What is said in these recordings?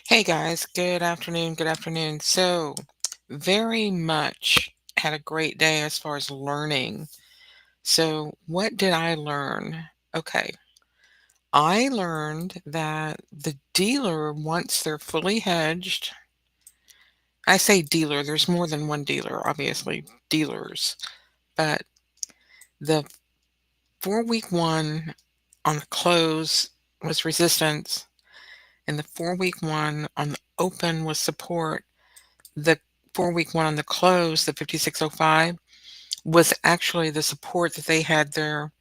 Hey guys, good afternoon. Good afternoon. So, very much had a great day as far as learning. So, what did I learn? Okay, I learned that the dealer, once they're fully hedged, I say dealer, there's more than one dealer, obviously, dealers, but the 4 week one on the close was resistance, and the 4 week one on the open was support. The 4 week one on the close, the 5605, was actually the support that they had their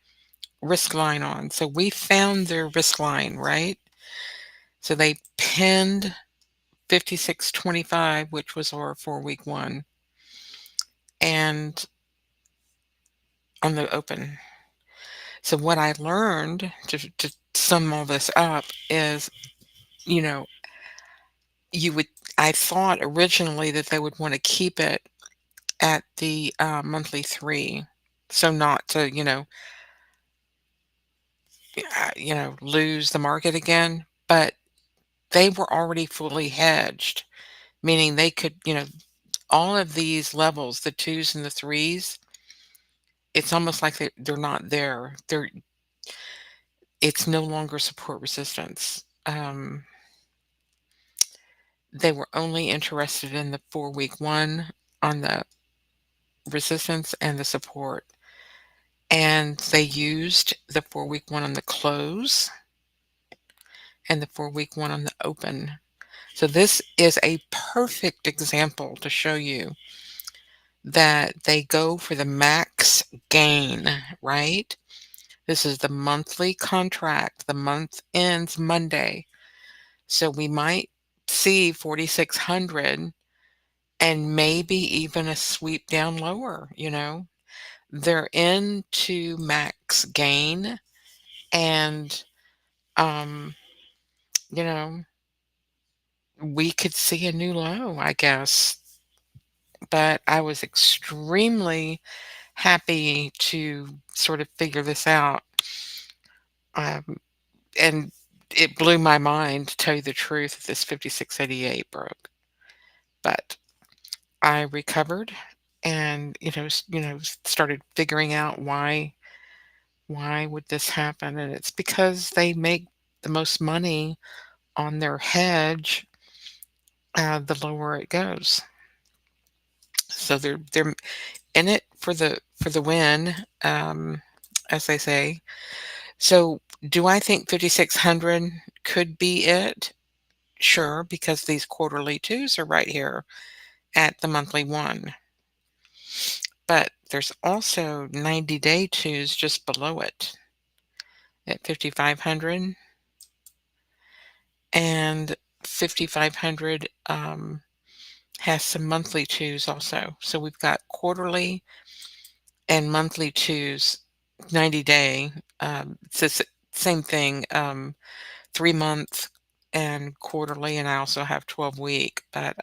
risk line on. So we found their risk line, right? So they pinned 5625, which was our 4 week one, and on the open. So what I learned to sum all this up is, you know, you would, I thought originally that they would want to keep it at the monthly three. So not to, lose the market again, but they were already fully hedged, meaning they could, all of these levels, the twos and the threes, it's almost like they're not there. It's no longer support resistance. They were only interested in the 4 week one on the resistance and the support. And they used the 4 week one on the close and the 4 week one on the open. So this is a perfect example to show you that they go for the max gain, right? This is the monthly contract. The month ends Monday. So we might see 4,600 and maybe even a sweep down lower. They're into max gain and um, you know, we could see a new low, I guess. But I was extremely happy to sort of figure this out. Um, and it blew my mind, to tell you the truth, that this 5688 broke. But I recovered and, started figuring out why would this happen? And it's because they make the most money on their hedge, the lower it goes. So they're in it for the win, as they say. So, do I think 5,600 could be it? Sure, because these quarterly twos are right here at the monthly one. But there's also 90-day twos just below it at 5,500, and 5,500 has some monthly twos also. So we've got quarterly and monthly twos, 90-day. It's the same thing. 3 month and quarterly, and I also have 12 week. But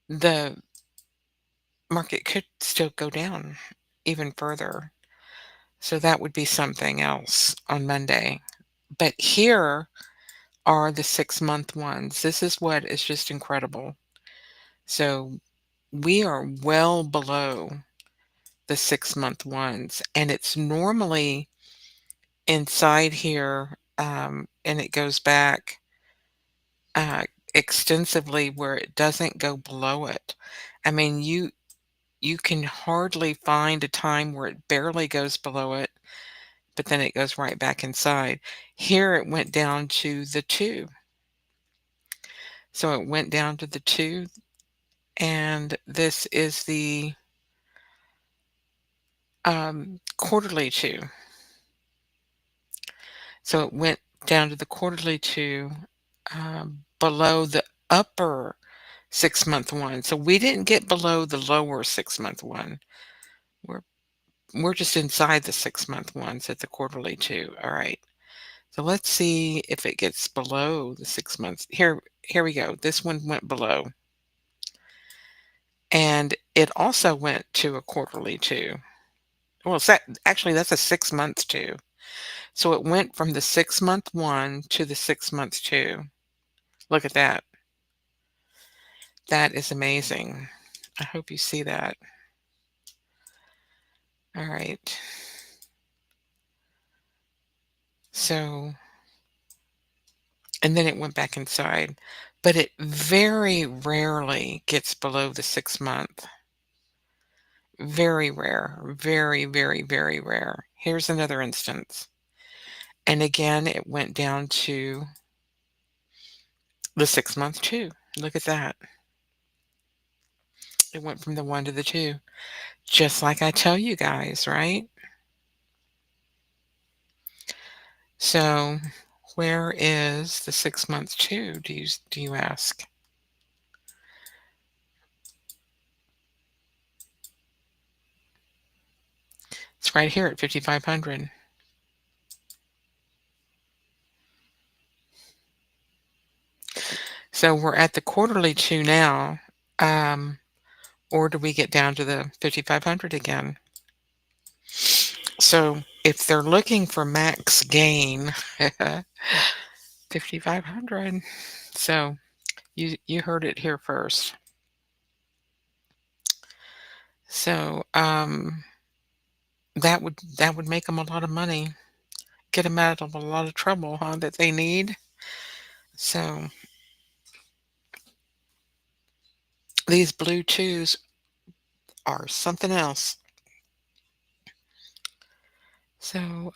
the market could still go down even further. So that would be something else on Monday. But here are the 6 month ones. This is what is just incredible. So we are well below the 6 month ones, and it's normally inside here, and it goes back uh, extensively where it doesn't go below it. I mean, you can hardly find a time where it barely goes below it, but then it goes right back inside. Here it went down to the two. So it went down to the two, and this is the quarterly two. So it went down to the quarterly two, below the upper 6 month one. So we didn't get below the lower 6 month one. We're we're just inside the 6 month ones at the quarterly two. All right. So let's see if it gets below the 6 months. Here we go. This one went below. And it also went to a quarterly two. Well, actually, that's a 6 month two. So it went from the 6-month one to the 6-month two. Look at that. That is amazing. I hope you see that. All right. So, and then it went back inside, but it very rarely gets below the 6-month. Very rare. Very, very, very rare. Here's another instance. And again, it went down to the 6-month two. Look at that. It went from the 1 to the 2. Just like I tell you guys, right? So, where is the 6-month two, do you ask? It's right here at 5,500. So we're at the quarterly two now. Or do we get down to the 5,500 again? So if they're looking for max gain, 5,500. So you heard it here first. So that would make them a lot of money, get them out of a lot of trouble, huh, that they need. So these blue twos are something else. So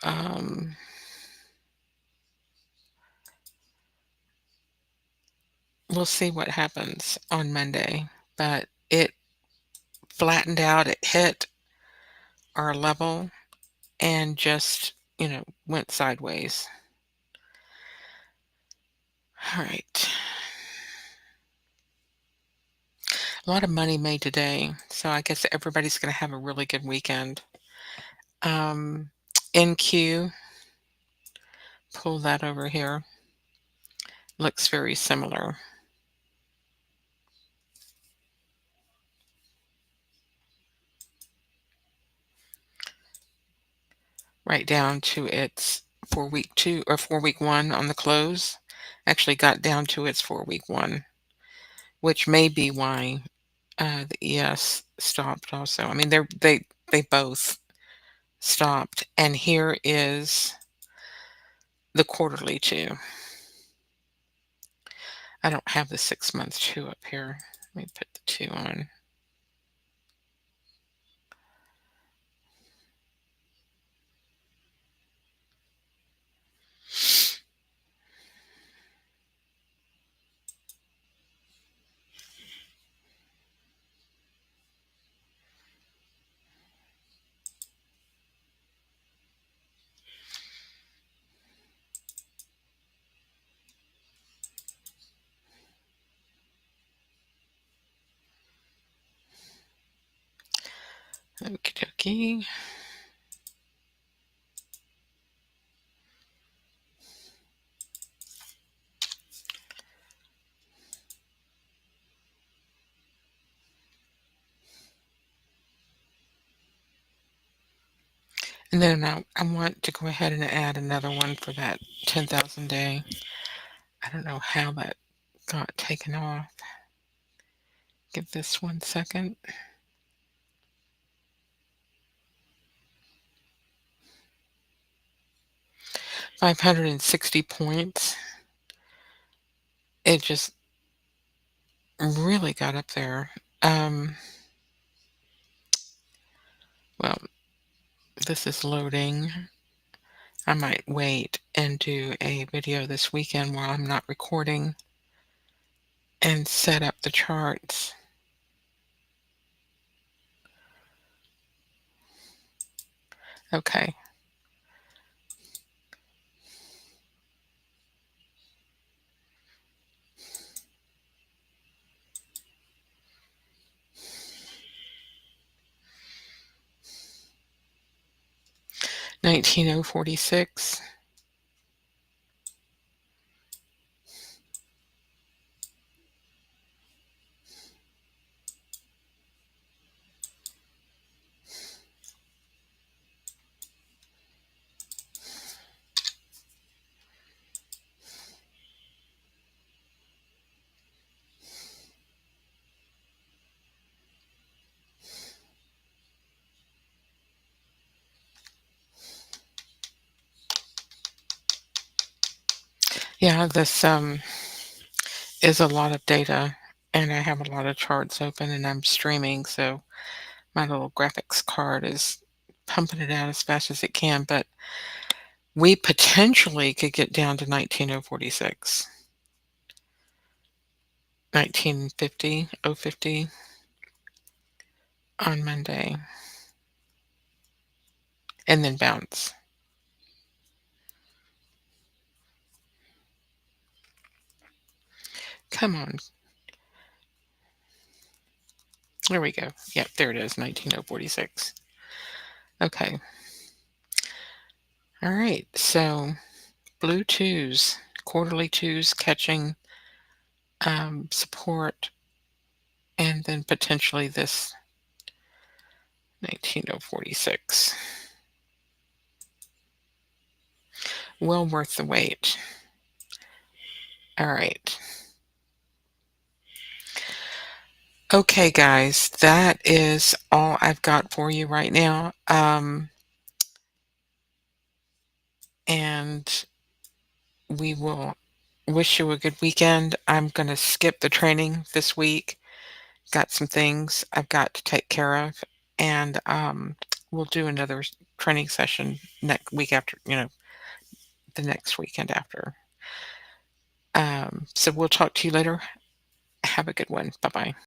we'll see what happens on Monday, but it flattened out, it hit our level and just, went sideways. All right. A lot of money made today, so I guess everybody's going to have a really good weekend. NQ, pull that over here. Looks very similar. Right down to its 4-week two or 4-week one on the close. Actually got down to its 4-week one, which may be why the ES stopped also. I mean, they both stopped. And here is the quarterly two. I don't have the 6-month two up here. Let me put the two on. Okie dokie. And then I want to go ahead and add another one for that 10,000 day. I don't know how that got taken off. Give this 1 second. $560 It just really got up there. Well, this is loading. I might wait and do a video this weekend while I'm not recording and set up the charts. Okay. $19,046. Yeah, this is a lot of data, and I have a lot of charts open, and I'm streaming, so my little graphics card is pumping it out as fast as it can. But we potentially could get down to 19046, 1950, 050 on Monday, and then bounce. Come on. There we go. Yep, there it is, 19046. Okay. All right. So blue twos, quarterly twos catching support, and then potentially this 19046. Well worth the wait. All right. Okay, guys, that is all I've got for you right now. And we will wish you a good weekend. I'm going to skip the training this week. Got some things I've got to take care of, and we'll do another training session next week after, the next weekend after. So we'll talk to you later. Have a good one. Bye bye.